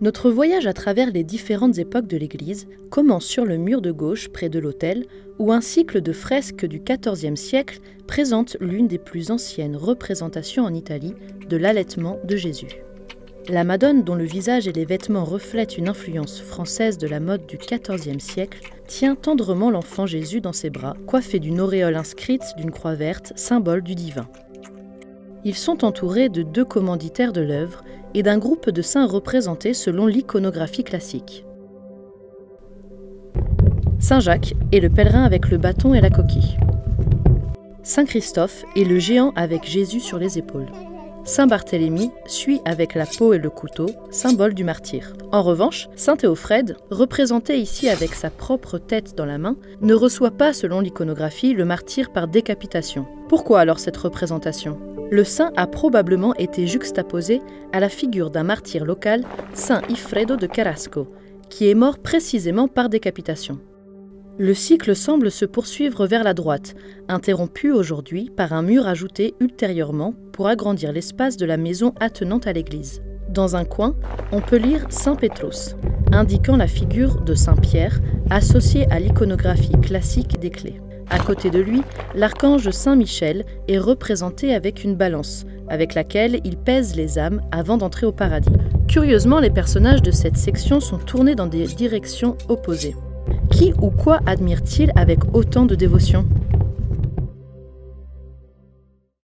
Notre voyage à travers les différentes époques de l'église commence sur le mur de gauche près de l'autel, où un cycle de fresques du XIVe siècle présente l'une des plus anciennes représentations en Italie de l'allaitement de Jésus. La Madone, dont le visage et les vêtements reflètent une influence française de la mode du XIVe siècle, tient tendrement l'enfant Jésus dans ses bras, coiffé d'une auréole inscrite d'une croix verte, symbole du divin. Ils sont entourés de 2 commanditaires de l'œuvre et d'un groupe de saints représentés selon l'iconographie classique. Saint Jacques est le pèlerin avec le bâton et la coquille. Saint Christophe est le géant avec Jésus sur les épaules. Saint Barthélemy suit avec la peau et le couteau, symbole du martyr. En revanche, Saint Théophrède, représenté ici avec sa propre tête dans la main, ne reçoit pas, selon l'iconographie, le martyr par décapitation. Pourquoi alors cette représentation ? Le saint a probablement été juxtaposé à la figure d'un martyr local, Saint Ifredo de Carrasco, qui est mort précisément par décapitation. Le cycle semble se poursuivre vers la droite, interrompu aujourd'hui par un mur ajouté ultérieurement pour agrandir l'espace de la maison attenante à l'église. Dans un coin, on peut lire Saint Pétrus, indiquant la figure de Saint Pierre, associée à l'iconographie classique des clés. À côté de lui, l'archange Saint Michel est représenté avec une balance, avec laquelle il pèse les âmes avant d'entrer au paradis. Curieusement, les personnages de cette section sont tournés dans des directions opposées. Qui ou quoi admire-t-il avec autant de dévotion ?